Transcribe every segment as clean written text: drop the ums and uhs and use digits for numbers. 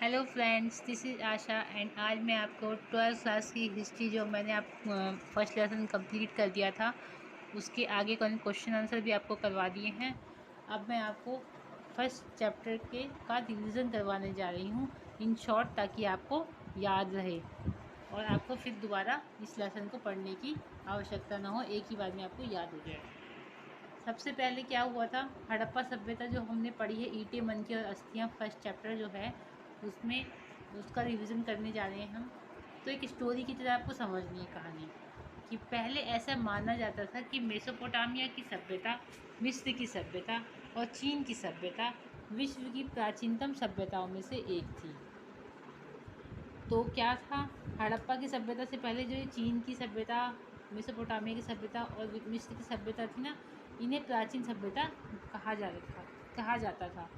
Hello friends, this is Asha and आज मैं आपको 12th क्लास की हिस्ट्री जो मैंने आप फर्स्ट लेसन कंप्लीट कर दिया था उसके आगे का क्वेश्चन आंसर भी आपको करवा दिए हैं। अब मैं आपको फर्स्ट चैप्टर के का रिवीजन करवाने जा रही हूँ इन शॉर्ट, ताकि आपको याद रहे और आपको फिर दोबारा इस लेसन को पढ़ने की आवश्यकता ना हो, एक ही बार में आपको याद हो जाए। सबसे पहले क्या हुआ था, हड़प्पा सभ्यता जो हमने पढ़ी है, ईंटें, मनके और अस्थियाँ, फर्स्ट चैप्टर जो है उसमें उसका रिवीजन करने जा रहे हैं हम। तो एक स्टोरी की तरह आपको समझनी है कहानी कि पहले ऐसा माना जाता था कि मेसोपोटामिया की सभ्यता, मिस्र की सभ्यता और चीन की सभ्यता विश्व की प्राचीनतम सभ्यताओं में से एक थी। तो क्या था, हड़प्पा की सभ्यता से पहले जो ये चीन की सभ्यता, मेसोपोटामिया की सभ्यता और मिस्र की सभ्यता थी ना, इन्हें प्राचीन सभ्यता कहा जाता था।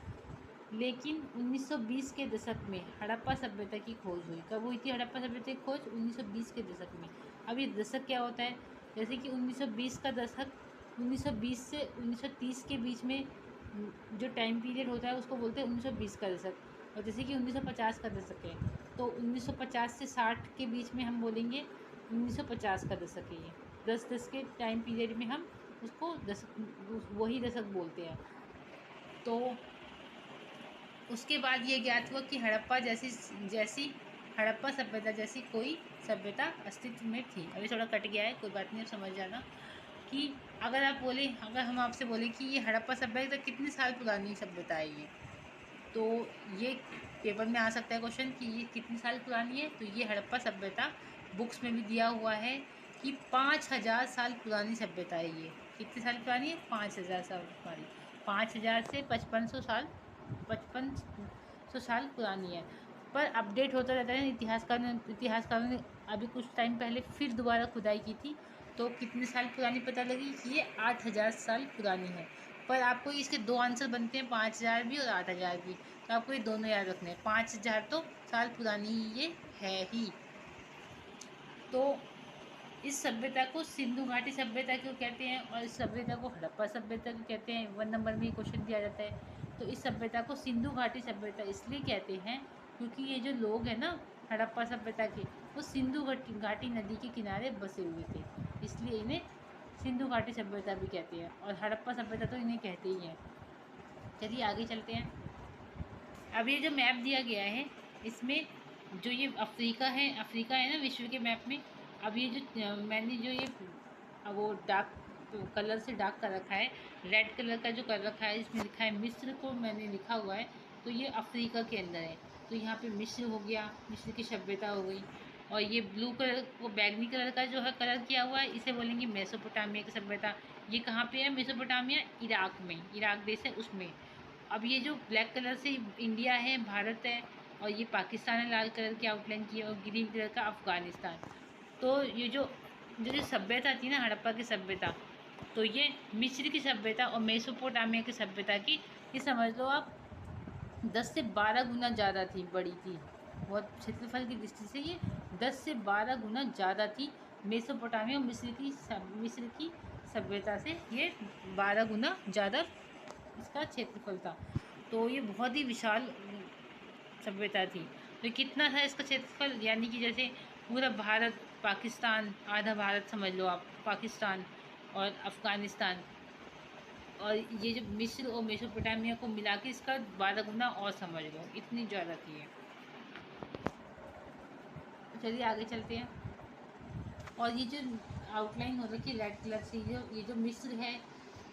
लेकिन 1920 के दशक में हड़प्पा सभ्यता की खोज हुई। कब हुई थी हड़प्पा सभ्यता की खोज? 1920 के दशक में। अब ये दशक क्या होता है, जैसे कि 1920 का दशक 1920 से 1930 के बीच में जो टाइम पीरियड होता है उसको बोलते हैं 1920 का दशक। और जैसे कि 1950 का दशक है तो 1950 से 60 के बीच में हम बोलेंगे 1950 का दशक है। ये 10 के टाइम पीरियड में हम उसको दशक, वही दशक बोलते हैं। तो उसके बाद ये ज्ञात हुआ कि हड़प्पा जैसी जैसी हड़प्पा सभ्यता जैसी कोई सभ्यता अस्तित्व में थी। अभी थोड़ा कट गया है, कोई बात नहीं, अब समझ जाना कि अगर हम आपसे बोले कि ये हड़प्पा सभ्यता कितने साल पुरानी सभ्यता है ये, तो ये पेपर में आ सकता है क्वेश्चन कि ये कितने साल पुरानी है। तो ये हड़प्पा सभ्यता बुक्स में भी दिया हुआ है कि 5000 साल पुरानी सभ्यता है ये। कितने साल पुरानी है? 5000 साल पुरानी। 5000 से 5500 साल पुरानी है। पर अपडेट होता रहता है। इतिहासकारों ने अभी कुछ टाइम पहले फिर दोबारा खुदाई की थी, तो कितने साल पुरानी पता लगी कि ये 8000 साल पुरानी है। पर आपको इसके दो आंसर बनते हैं, 5000 भी और 8000 भी। तो आपको ये दोनों याद रखने हैं। 5000 तो साल पुरानी ये है ही। तो इस सभ्यता को सिंधु घाटी सभ्यता क्यों कहते हैं और इस सभ्यता को हड़प्पा सभ्यता क्यों कहते हैं? 1 नंबर में क्वेश्चन दिया जाता है। तो इस सभ्यता को सिंधु घाटी सभ्यता इसलिए कहते हैं क्योंकि ये जो लोग हैं ना हड़प्पा सभ्यता के, वो सिंधु घाटी नदी के किनारे बसे हुए थे, इसलिए इन्हें सिंधु घाटी सभ्यता भी कहते हैं। और हड़प्पा सभ्यता तो इन्हें कहते ही हैं। चलिए आगे चलते हैं। अब ये जो मैप दिया गया है इसमें जो ये अफ्रीका है ना विश्व के मैप में। अब ये जो मैंने जो ये वो डार्क कलर से डार्क कर रखा है, रेड कलर का जो कर रखा है, इसमें लिखा है मिस्र को मैंने लिखा हुआ है, तो ये अफ्रीका के अंदर है। तो यहाँ पे मिस्र हो गया, मिस्र की सभ्यता हो गई। और ये ब्लू कलर वो बैगनी कलर का जो है कलर किया हुआ है, इसे बोलेंगे मेसोपोटामिया की सभ्यता। ये कहाँ पे है मेसोपोटामिया? इराक में, इराक देश है उसमें। अब ये जो ब्लैक कलर से इंडिया है, भारत है, और ये पाकिस्तान है लाल कलर की आउटलाइन की, और ग्रीन कलर का अफ़गानिस्तान। तो ये जो सभ्यता थी ना हड़प्पा की सभ्यता, तो ये मिस्र की सभ्यता और मेसोपोटामिया की सभ्यता की, ये समझ लो आप 10 से 12 गुना ज़्यादा थी, बड़ी थी। बहुत क्षेत्रफल की दृष्टि से ये 10 से 12 गुना ज़्यादा थी। मेसोपोटामिया और मिस्र की सभ्यता से ये 12 गुना ज़्यादा इसका क्षेत्रफल था। तो ये बहुत ही विशाल सभ्यता थी। तो कितना था इसका क्षेत्रफल, यानी कि जैसे पूरा भारत, पाकिस्तान, आधा भारत समझ लो आप, पाकिस्तान और अफ़गानिस्तान, और ये जो मिस्र और मेसोपोटामिया को मिला के इसका 12 गुना और समझ लो, इतनी ज़्यादा थी ये। चलिए आगे चलते हैं। और ये जो आउटलाइन हो रखी है रेड कलर से, ये जो मिस्र है,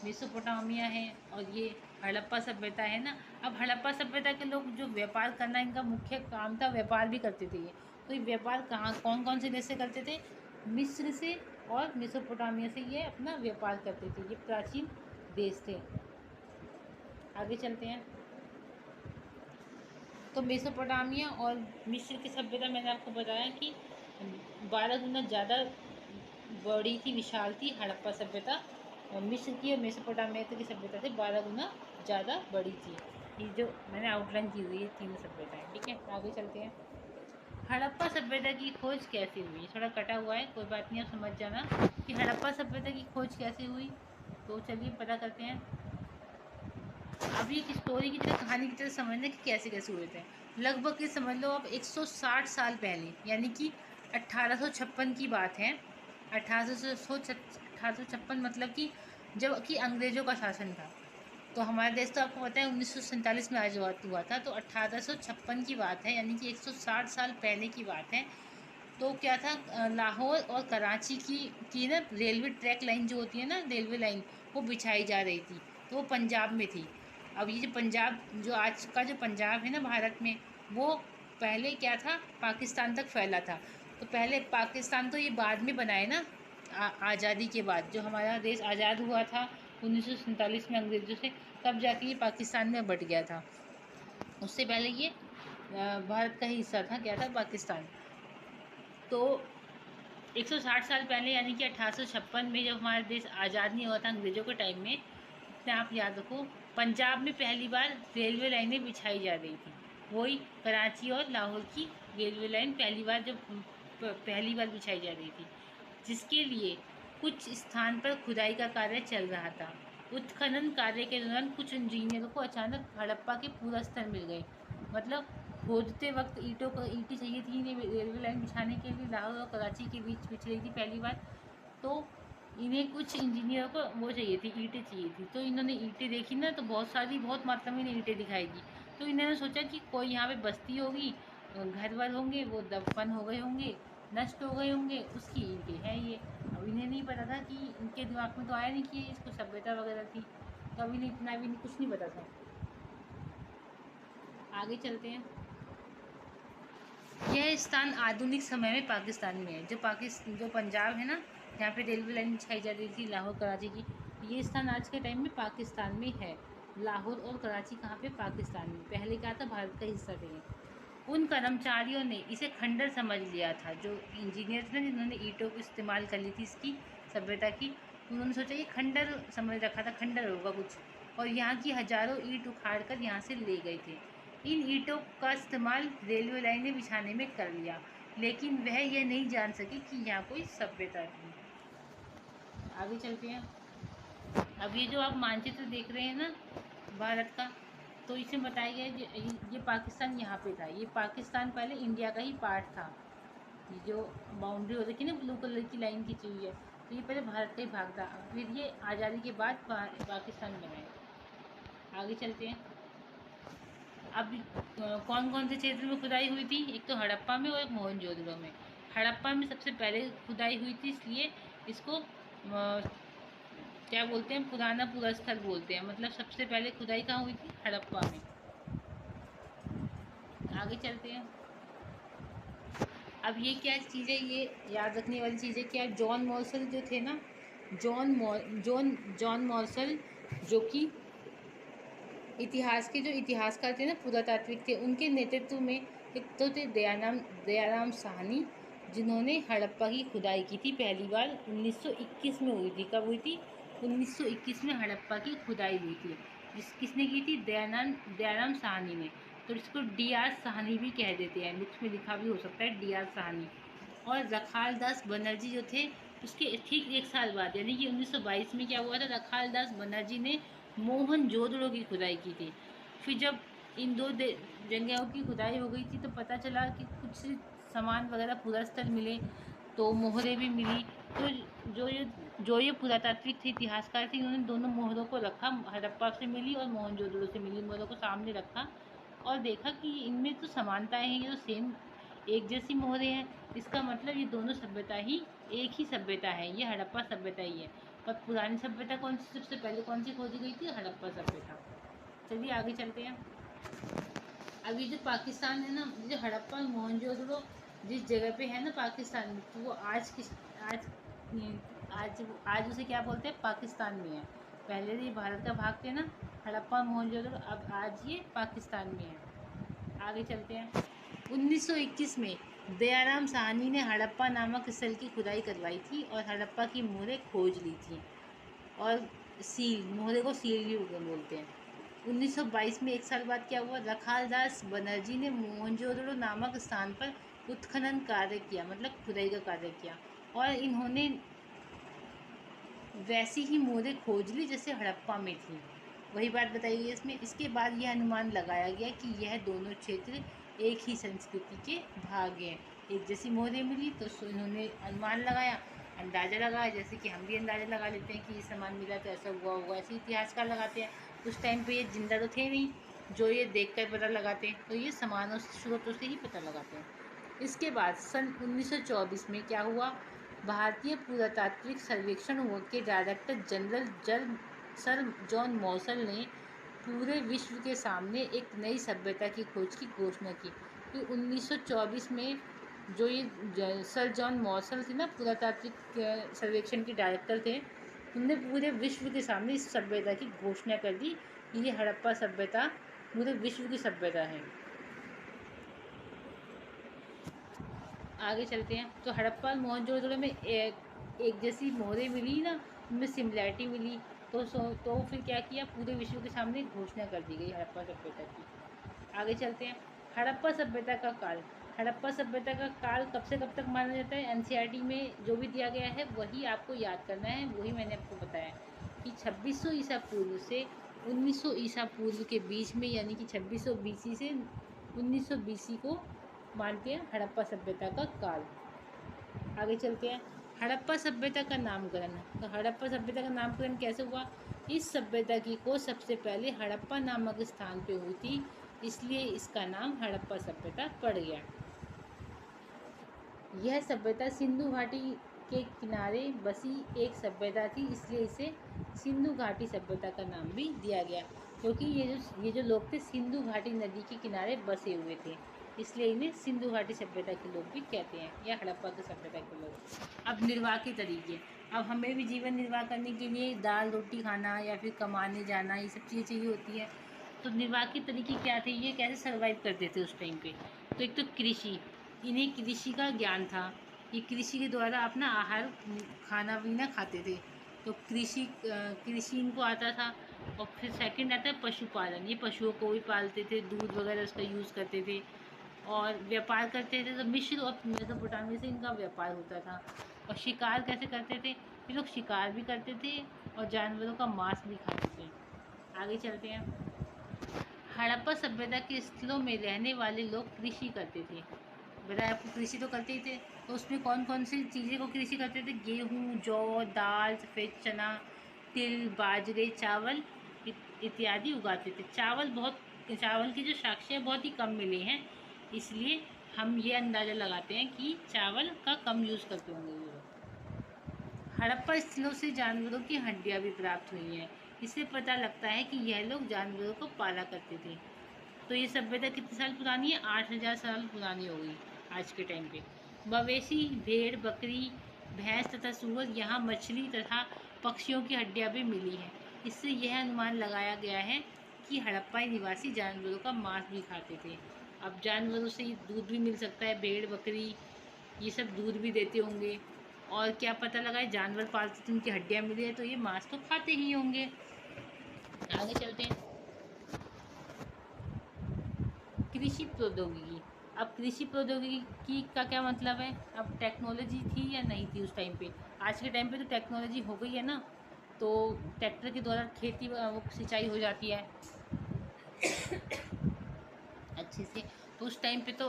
मेसोपोटामिया है, और ये हड़प्पा सभ्यता है ना। अब हड़प्पा सभ्यता के लोग जो व्यापार करना इनका मुख्य काम था, व्यापार भी करते थे ये। तो ये व्यापार कहाँ कौन कौन से देश से करते थे? मिस्र से और मेसोपोटामिया से ये अपना व्यापार करते थे। ये प्राचीन देश थे। आगे चलते हैं। तो मेसोपोटामिया और मिस्र की सभ्यता मैंने आपको बताया कि 12 गुना ज़्यादा बड़ी थी, विशाल थी हड़प्पा सभ्यता। और मिस्र की और मेसोपोटामिया की सभ्यता से 12 गुना ज़्यादा बड़ी थी। ये जो मैंने आउटलाइन की हुई है तीनों सभ्यताएं, ठीक है। आगे चलते हैं। हड़प्पा सभ्यता की खोज कैसे हुई? थोड़ा कटा हुआ है, कोई बात नहीं, आप समझ जाना कि हड़प्पा सभ्यता की खोज कैसे हुई। तो चलिए पता करते हैं। अब ये स्टोरी की तरह, कहानी की तरह समझना कि कैसे कैसे हुए थे। लगभग ये समझ लो आप 160 साल पहले, यानी कि 1856 की बात है। 1856 मतलब कि जब कि अंग्रेज़ों का शासन था। तो हमारा देश तो आपको पता है 1947 में आज़ाद हुआ था, तो 1856 की बात है, यानी कि 160 साल पहले की बात है। तो क्या था, लाहौर और कराची की ना रेलवे ट्रैक लाइन जो होती है ना, रेलवे लाइन, वो बिछाई जा रही थी। तो वो पंजाब में थी। अब ये जो पंजाब, जो आज का जो पंजाब है ना भारत में, वो पहले क्या था, पाकिस्तान तक फैला था। तो पहले पाकिस्तान तो ये बाद में बनाए ना, आज़ादी के बाद जो हमारा देश आज़ाद हुआ था 1947 में अंग्रेज़ों से, तब जाके ये पाकिस्तान में बट गया था। उससे पहले ये भारत का ही हिस्सा था, क्या था, पाकिस्तान। तो 160 साल पहले, यानी कि 1856 में, जब हमारा देश आज़ाद नहीं हुआ था अंग्रेज़ों के टाइम में, इतने आप याद रखो, पंजाब में पहली बार रेलवे लाइनें बिछाई जा रही थी। वही कराची और लाहौर की रेलवे लाइन पहली बार, जब पहली बार बिछाई जा रही थी, जिसके लिए कुछ स्थान पर खुदाई का कार्य चल रहा था। उत्खनन कार्य के दौरान कुछ इंजीनियरों को अचानक हड़प्पा के पूरा स्तर मिल गए। मतलब खोदते वक्त ईंटें चाहिए थी इन्हें रेलवे लाइन बिछाने के लिए, लाहौर और कराची के बीच बिछ रही थी पहली बार। तो इन्हें कुछ इंजीनियरों को वो चाहिए थी, ईंटें चाहिए थी। तो इन्होंने ईंटें देखी ना, तो बहुत सारी, बहुत मात्रा में इन्हें ईंटें दिखाई दी। तो इन्होंने सोचा कि कोई यहाँ पे बस्ती होगी, घर वर होंगे, वो दफन हो गए होंगे, नष्ट हो गए होंगे, उसकी ईंटें हैं ये। अब इन्हें नहीं पता था कि, इनके दिमाग में तो आया नहीं कि इसको सभ्यता वगैरह थी। तो अभी नहीं, इतना भी कुछ नहीं पता था। आगे चलते हैं। यह स्थान आधुनिक समय में पाकिस्तान में है। जो पंजाब है ना, जहाँ पे रेलवे लाइन बिछाई जा रही थी लाहौर कराची की, ये स्थान आज के टाइम में पाकिस्तान में है। लाहौर और कराची कहाँ पे, पाकिस्तान में। पहले क्या था, भारत का हिस्सा थे ये। उन कर्मचारियों ने इसे खंडर समझ लिया था, जो इंजीनियर थे ना, जिन्होंने ईंटों को इस्तेमाल कर ली थी इसकी सभ्यता की, उन्होंने सोचा ये खंडर समझ रखा था, खंडर होगा कुछ। और यहाँ की हजारों ईंट उखाड़ कर यहाँ से ले गए थे। इन ईंटों का इस्तेमाल रेलवे लाइनें बिछाने में कर लिया, लेकिन वह यह नहीं जान सके कि यहाँ कोई सभ्यता थी। आगे चलते हैं। अब ये जो आप मानचित्र देख रहे हैं ना भारत का, तो इसमें बताया गया है ये पाकिस्तान यहाँ पे था। ये पाकिस्तान पहले इंडिया का ही पार्ट था। ये जो बाउंड्री हो रखी है ना, ब्लू कलर की लाइन खींची हुई है, तो ये पहले भारत का ही भाग था। फिर ये आज़ादी के बाद पाकिस्तान बना है। आगे चलते हैं। अब कौन कौन से क्षेत्र में खुदाई हुई थी, एक तो हड़प्पा में और एक मोहनजोदड़ो में। हड़प्पा में सबसे पहले खुदाई हुई थी, इसलिए इसको क्या बोलते हैं, पुराना पूरा स्थल बोलते हैं। मतलब सबसे पहले खुदाई कहाँ हुई थी, हड़प्पा में। आगे चलते हैं। अब ये क्या चीज़ है, ये याद रखने वाली चीज़ है क्या, जॉन मॉर्सल जो थे ना, जॉन मॉर्सल, जो कि इतिहास के जो इतिहासकार थे ना, पुरातात्विक थे, उनके नेतृत्व में एक तो थे दयाराम साहनी, जिन्होंने हड़प्पा की खुदाई की थी पहली बार 1921 में हुई थी। कब हुई थी, 1921 में हड़प्पा की खुदाई हुई थी। किसने की थी, दयाराम साहनी ने। तो इसको DR साहनी भी कह देते हैं, बुक्स में लिखा भी हो सकता है DR साहनी। और रखाल दास बनर्जी जो थे, उसके ठीक एक साल बाद, यानी कि 1922 में क्या हुआ था, रखाल दास बनर्जी ने मोहनजोदड़ो की खुदाई की थी। फिर जब इन दो जगहों की खुदाई हो गई थी, तो पता चला कि कुछ सामान वगैरह पुरास्थल मिले, तो मोहरें भी मिली। तो जो ये पुरातात्विक थे, इतिहासकार थे, इन्होंने दोनों मोहरों को रखा, हड़प्पा से मिली और मोहनजोदड़ो से मिली मोहरों को सामने रखा, और देखा कि इनमें तो समानताएं हैं, ये तो सेम एक जैसी मोहरें हैं। इसका मतलब ये दोनों सभ्यता ही एक ही सभ्यता है, ये हड़प्पा सभ्यता ही है। पर पुरानी सभ्यता कौन सी, सबसे पहले कौन सी खोजी गई थी, हड़प्पा सभ्यता। चलिए आगे चलते हैं। अभी जो पाकिस्तान है ना, जो हड़प्पा और मोहनजोदड़ो जिस जगह पे है ना पाकिस्तान में, तो वो आज आज आज उसे क्या बोलते हैं, पाकिस्तान में है। पहले ये भारत का भाग थे ना, हड़प्पा और मोहनजोदड़ो, अब आज ये पाकिस्तान में है। आगे चलते हैं। 1921 में दयाराम साहनी ने हड़प्पा नामक स्थल की खुदाई करवाई थी और हड़प्पा की मोहरें खोज ली थी। और मोहरे को सील भी बोलते हैं। 1922 में एक साल बाद क्या हुआ, रखाल दास बनर्जी ने मोहनजोदड़ो नामक स्थान पर उत्खनन कार्य किया, मतलब खुदाई का कार्य किया, और इन्होंने वैसी ही मोहरें खोज ली जैसे हड़प्पा में थी। वही बात बताई गई इसमें। इसके बाद यह अनुमान लगाया गया कि यह दोनों क्षेत्र एक ही संस्कृति के भाग हैं। एक जैसी मोहरें मिली तो इन्होंने अनुमान लगाया, अंदाज़ा लगाया, जैसे कि हम भी अंदाज़ा लगा लेते हैं कि ये सामान मिला तो ऐसा हुआ होगा, ऐसे इतिहासकार लगाते हैं। उस टाइम पे ये जिंदा तो थे नहीं जो ये देख कर पता लगाते हैं, तो ये सामानों स्रोतों से ही पता लगाते हैं। इसके बाद सन 1924 में क्या हुआ, भारतीय पुरातात्विक सर्वेक्षण के डायरेक्टर जनरल सर जॉन मॉसल ने पूरे विश्व के सामने एक नई सभ्यता की खोज की घोषणा की। कि 1924 में जो ये सर जॉन मॉसल थे ना, पुरातात्विक सर्वेक्षण के डायरेक्टर थे, उनने पूरे विश्व के सामने इस सभ्यता की घोषणा कर दी कि ये हड़प्पा सभ्यता पूरे विश्व की सभ्यता है। आगे चलते हैं। तो हड़प्पा मोहनजोदड़ो में एक जैसी मोहरें मिली ना, उनमें सिमिलैरिटी मिली, तो फिर क्या किया, पूरे विश्व के सामने घोषणा कर दी गई हड़प्पा सभ्यता की। आगे चलते हैं। हड़प्पा सभ्यता का काल। हड़प्पा सभ्यता का काल कब से कब तक माना जाता है, एनसीईआरटी में जो भी दिया गया है वही आपको याद करना है, वही मैंने आपको बताया कि 2600 ईसा पूर्व से 1900 ईसा पूर्व के बीच में, यानी कि 2600 BC से 1900 BC को मानते हैं हड़प्पा सभ्यता का काल। आगे चलते हैं। हड़प्पा सभ्यता का नामकरण। तो हड़प्पा सभ्यता का नामकरण कैसे हुआ, इस सभ्यता की खोज सबसे पहले हड़प्पा नामक स्थान पे हुई थी, इसलिए इसका नाम हड़प्पा सभ्यता पड़ गया। यह सभ्यता सिंधु घाटी के किनारे बसी एक सभ्यता थी, इसलिए इसे सिंधु घाटी सभ्यता का नाम भी दिया गया, क्योंकि ये जो लोग थे सिंधु घाटी नदी के किनारे बसे हुए थे, इसलिए इन्हें सिंधु घाटी सभ्यता के लोग भी कहते हैं, या हड़प्पा की सभ्यता के लोग। अब निर्वाह के तरीके। अब हमें भी जीवन निर्वाह करने के लिए दाल रोटी खाना या फिर कमाने जाना, ये सब चीज़ें चाहिए होती है। तो निर्वाह के तरीके क्या थे, ये कैसे सर्वाइव करते थे उस टाइम पे। तो एक तो कृषि, इन्हें कृषि का ज्ञान था, ये कृषि के द्वारा अपना आहार खाना पीना खाते थे, तो कृषि इनको आता था। और फिर सेकंड आता है पशुपालन, ये पशुओं को भी पालते थे, दूध वगैरह उसका यूज़ करते थे, और व्यापार करते थे। तो मिस्र और मेसोपोटामिया से इनका व्यापार होता था। और शिकार कैसे करते थे, ये लोग शिकार भी करते थे और जानवरों का मांस भी खाते थे। आगे चलते हैं। हड़प्पा सभ्यता के स्थलों में रहने वाले लोग कृषि करते थे, बताया आपको, कृषि तो करते ही थे। तो उसमें कौन कौन सी चीज़ें को कृषि करते थे, गेहूँ, जौ, दाल, सफ़ेद चना, तिल, बाजरे, चावल इत्यादि उगाते थे। चावल के जो साक्ष्य हैं बहुत ही कम मिले हैं, इसलिए हम ये अंदाज़ा लगाते हैं कि चावल का कम यूज़ करते होंगे ये लोग। हड़प्पा स्थलों से जानवरों की हड्डियाँ भी प्राप्त हुई हैं, इससे पता लगता है कि यह लोग जानवरों को पाला करते थे। तो ये सभ्यता कितने साल पुरानी है, 8000 साल पुरानी हो गई आज के टाइम पे। मवेशी, भेड़, बकरी, भैंस तथा सूअर, यहाँ मछली तथा पक्षियों की हड्डियाँ भी मिली हैं। इससे यह अनुमान लगाया गया है कि हड़प्पा निवासी जानवरों का मांस भी खाते थे। अब जानवरों से दूध भी मिल सकता है, भेड़ बकरी ये सब दूध भी देते होंगे, और क्या पता लगा है जानवर पालते थे, उनकी हड्डियाँ मिली है, तो ये मांस तो खाते ही होंगे। आगे चलते हैं। कृषि प्रौद्योगिकी। अब कृषि प्रौद्योगिकी का क्या मतलब है, अब टेक्नोलॉजी थी या नहीं थी उस टाइम पे। आज के टाइम पे तो टेक्नोलॉजी हो गई है ना, तो ट्रैक्टर के द्वारा खेती वो सिंचाई हो जाती है अच्छे से। तो उस टाइम पे तो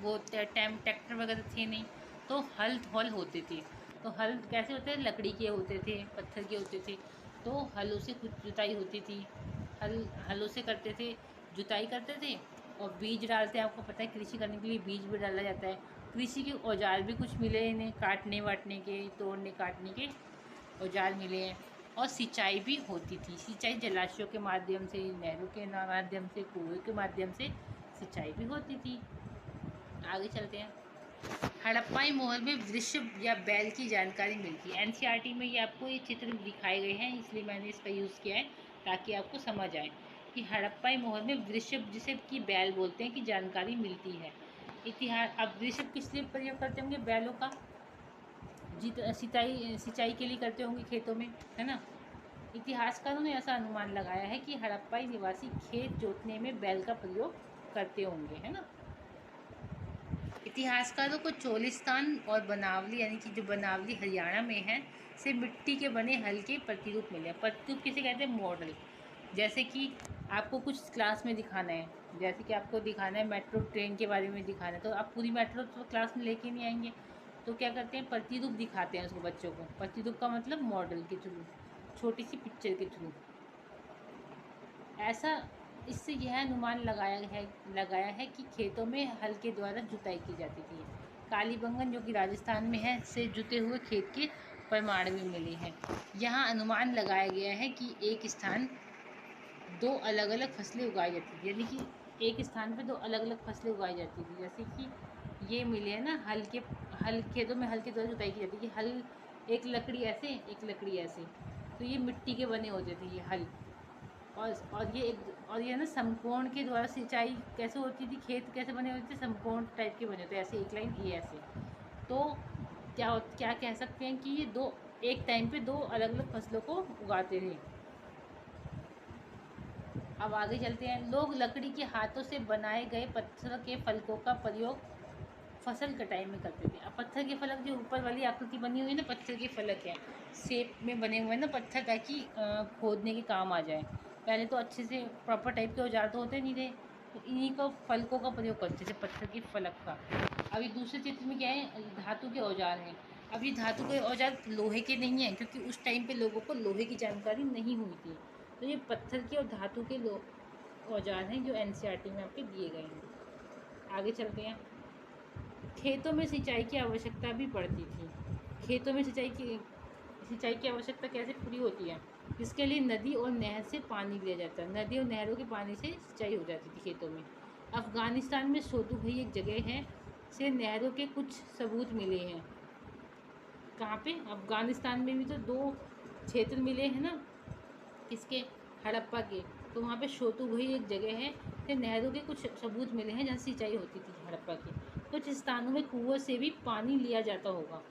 वो टाइम ट्रैक्टर वगैरह थे नहीं, तो हल होते थे। तो हल कैसे होते थे, लकड़ी के होते थे, पत्थर के होते थे। तो हलों से कुछ जुताई होती थी, हलों से करते थे, जुताई करते थे, और बीज डालते हैं। आपको पता है कृषि करने के लिए बीज भी डाला जाता है। कृषि के औजार भी कुछ मिले इन्हें, काटने वाटने के, तोड़ने काटने के औजार मिले हैं। और सिंचाई भी होती थी, सिंचाई जलाशयों के माध्यम से, नहरों के माध्यम से, कुएं के माध्यम से सिंचाई भी होती थी। आगे चलते हैं। हड़प्पाई मोहर में वृषभ या बैल की जानकारी मिलती है। एनसीईआरटी में ये आपको ये चित्र दिखाए गए हैं, इसलिए मैंने इसका यूज़ किया है ताकि आपको समझ आए कि हड़प्पाई मोहर में वृषभ, जिसे कि बैल बोलते हैं, की जानकारी मिलती है। इतिहास। अब वृषभ किस लिए प्रयोग करते होंगे, बैलों का सिंचाई के लिए करते होंगे खेतों में, है ना। इतिहासकारों ने ऐसा अनुमान लगाया है कि हड़प्पाई निवासी खेत जोतने में बैल का प्रयोग करते होंगे, है ना। इतिहासकारों को चोलिस्तान और बनावली, यानी कि जो बनावली हरियाणा में है, से मिट्टी के बने हल के प्रतिरूप मिले। प्रतिरूप किसे कहते हैं, मॉडल। जैसे कि आपको कुछ क्लास में दिखाना है, जैसे कि आपको दिखाना है मेट्रो ट्रेन के बारे में दिखाना है, तो आप पूरी मेट्रो तो क्लास में लेके नहीं आएंगे। तो क्या करते हैं, प्रतिरूप दिखाते हैं उसको बच्चों को। प्रतिरूप का मतलब मॉडल के थ्रू, छोटी सी पिक्चर के थ्रू। ऐसा इससे यह अनुमान लगाया है कि खेतों में हल के द्वारा जुताई की जाती थी। कालीबंगन जो कि राजस्थान में है से जुते हुए खेत के प्रमाण भी मिले हैं। यहाँ अनुमान लगाया गया है कि एक स्थान दो अलग अलग फसलें उगाई जाती थी, यानी कि एक स्थान पे दो अलग अलग फसलें उगाई जाती थी। जैसे कि ये मिले हैं ना, हल खेतों में हल के द्वारा जुताई की जाती है कि हल, एक लकड़ी ऐसे एक लकड़ी ऐसे, तो ये मिट्टी के बने होते थे ये हल। और ये ना समकोण के द्वारा सिंचाई कैसे होती थी, खेत कैसे बने होते थे, समकोण टाइप के बने होते, ऐसे एक लाइन ये ऐसे। तो क्या कह सकते हैं कि ये दो एक टाइम पे दो अलग अलग फसलों को उगाते थे। अब आगे चलते हैं। लोग लकड़ी के हाथों से बनाए गए पत्थर के फलकों का प्रयोग फसल कटाई में करते थे। अब पत्थर के फलक, जो ऊपर वाली आकृति बनी हुई है ना, पत्थर के फलक है, शेप में बने हुए हैं ना पत्थर, ताकि खोदने के काम आ जाए। पहले तो अच्छे से प्रॉपर टाइप के औजार तो होते नहीं थे, तो इन्हीं को फलकों का प्रयोग करते थे, पत्थर के फलक का। अभी दूसरे चित्र में क्या है, धातु के औजार हैं। अब ये धातु के औजार लोहे के नहीं हैं, क्योंकि उस टाइम पे लोगों को लोहे की जानकारी नहीं हुई थी। तो ये पत्थर के और धातु के औजार हैं जो एनसीईआरटी में आपके दिए गए हैं। आगे चलते हैं। खेतों में सिंचाई की आवश्यकता भी पड़ती थी। खेतों में सिंचाई की आवश्यकता कैसे पूरी होती है, इसके लिए नदी और नहर से पानी लिया जाता है। नदी और नहरों के पानी से सिंचाई हो जाती थी खेतों में। अफ़गानिस्तान में सोतु भई एक जगह है से नहरों के कुछ सबूत मिले हैं। कहाँ पे, अफ़गानिस्तान में भी तो दो क्षेत्र मिले हैं ना, किसके, हड़प्पा के। तो वहाँ पे सोतु भई एक जगह है से नहरों के कुछ सबूत मिले हैं जहाँ सिंचाई होती थी हड़प्पा की। कुछ स्थानों में कुओं से भी पानी लिया जाता होगा।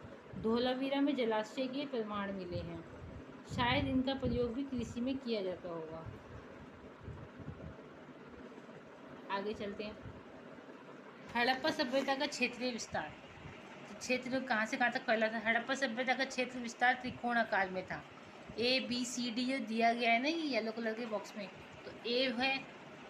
धोलावीरा में जलाशय के प्रमाण मिले हैं, शायद इनका प्रयोग भी कृषि में किया जाता होगा। आगे चलते हैं। हड़प्पा सभ्यता का क्षेत्रीय विस्तार। क्षेत्र कहाँ से कहाँ तक फैला था। हड़प्पा सभ्यता का क्षेत्र विस्तार त्रिकोण आकार में था। ABCD जो दिया गया है ना, ये येलो कलर के बॉक्स में, तो ए है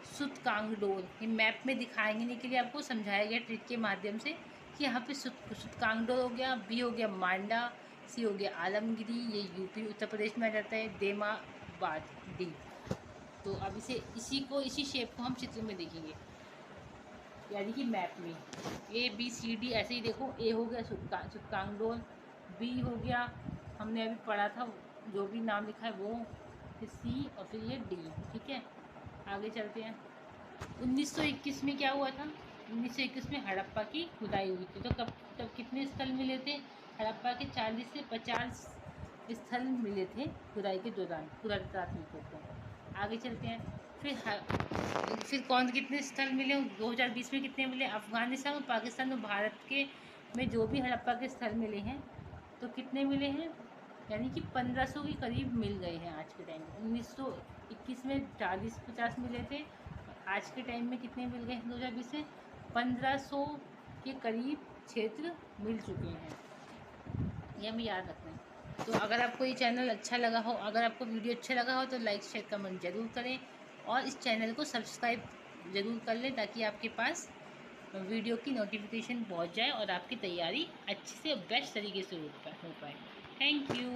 सुतकांगडोल। ये मैप में दिखाएंगे नहीं के लिए आपको समझाया गया ट्रिक के माध्यम से कि यहाँ पे सुतकांगडोल हो गया, बी हो गया मांडा, सी हो गया आलमगिरी, ये यूपी उत्तर प्रदेश में आ जाता है, देमाबाद डी। तो अब इसी शेप को हम चित्र में देखेंगे, यानी कि मैप में ABCD ऐसे ही देखो। ए हो गया सुतकांगडोल, बी हो गया हमने अभी पढ़ा था जो भी नाम लिखा है वो, फिर सी और फिर ये डी। ठीक है, आगे चलते हैं। 1921 में क्या हुआ था, 1921 में हड़प्पा की खुदाई हुई थी। तो तब कितने स्थल मिले थे, हड़प्पा के 40 से 50 स्थल मिले थे खुदाई के दौरान पुरातात्विकों को। आगे चलते हैं। फिर कितने स्थल मिले 2020 में, कितने मिले, अफ़गानिस्तान और पाकिस्तान और भारत के में जो भी हड़प्पा के स्थल मिले हैं, तो कितने मिले हैं, यानी कि 1500 के करीब मिल गए हैं आज के टाइम में। 1921 में 40-50 मिले थे, आज के टाइम में कितने मिल गए हैं 2020 में, 1500 के करीब क्षेत्र मिल चुके हैं। ये हमें याद रखना है। तो अगर आपको ये चैनल अच्छा लगा हो, अगर आपको वीडियो अच्छा लगा हो, तो लाइक शेयर कमेंट ज़रूर करें और इस चैनल को सब्सक्राइब ज़रूर कर लें, ताकि आपके पास वीडियो की नोटिफिकेशन पहुंच जाए और आपकी तैयारी अच्छे से बेस्ट तरीके से हो पाए। Thank you.